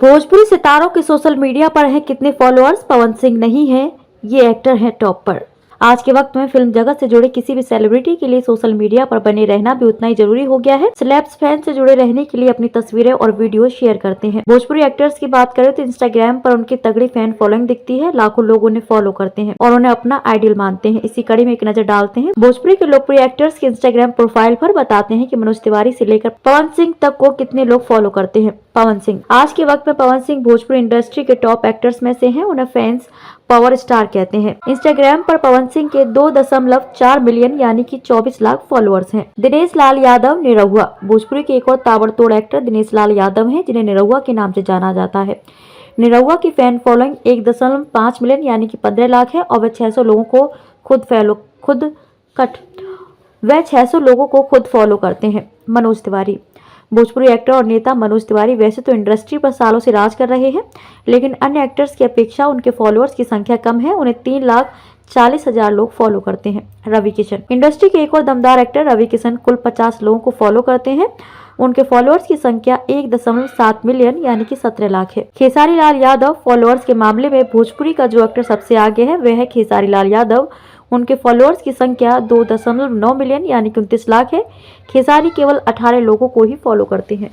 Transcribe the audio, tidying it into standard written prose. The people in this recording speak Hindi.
भोजपुरी सितारों के सोशल मीडिया पर हैं कितने फॉलोअर्स? पवन सिंह नहीं है, ये एक्टर हैं टॉप पर। आज के वक्त में फिल्म जगत से जुड़े किसी भी सेलिब्रिटी के लिए सोशल मीडिया पर बने रहना भी उतना ही जरूरी हो गया है। सेलेब्स फैन से जुड़े रहने के लिए अपनी तस्वीरें और वीडियो शेयर करते हैं। भोजपुरी एक्टर्स की बात करें तो इंस्टाग्राम पर उनकी तगड़ी फैन फॉलोइंग दिखती है। लाखों लोग उन्हें फॉलो करते हैं और उन्हें अपना आइडियल मानते हैं। इसी कड़ी में एक नजर डालते हैं भोजपुरी के लोकप्रिय एक्टर्स के इंस्टाग्राम प्रोफाइल पर। बताते हैं कि मनोज तिवारी से लेकर पवन सिंह तक को कितने लोग फॉलो करते हैं। पवन सिंह आज के वक्त में पवन सिंह भोजपुरी इंडस्ट्री के टॉप एक्टर्स में से हैं। उन्हें फैंस पावर स्टार कहते हैं। इंस्टाग्राम पर पवन सिंह के 2.4 मिलियन यानी कि 24 लाख फॉलोअर्स हैं। दिनेश लाल यादव निरहुआ भोजपुरी के एक और ताबड़तोड़ एक्टर दिनेश लाल यादव हैं, जिन्हें निरहुआ के नाम से जाना जाता है। निरहुआ की फैन फॉलोइंग 1.5 मिलियन यानी कि 15 लाख है और वह 600 लोगों को खुद फॉलो करते हैं। मनोज तिवारी भोजपुरी एक्टर और नेता मनोज तिवारी वैसे तो इंडस्ट्री पर सालों से राज कर रहे हैं, लेकिन अन्य एक्टर्स की अपेक्षा उनके फॉलोअर्स की संख्या कम है। उन्हें 3,40,000 लोग फॉलो करते हैं। रवि किशन इंडस्ट्री के एक और दमदार एक्टर रवि किशन कुल 50 लोगों को फॉलो करते हैं। उनके फॉलोअर्स की संख्या 1.7 मिलियन यानी कि 17 लाख है। खेसारी लाल यादव फॉलोअर्स के मामले में भोजपुरी का जो एक्टर सबसे आगे है वह है खेसारी लाल यादव। उनके फॉलोअर्स की संख्या 2.9 मिलियन यानी कि 29 लाख है। खेसारी केवल 18 लोगों को ही फॉलो करते हैं।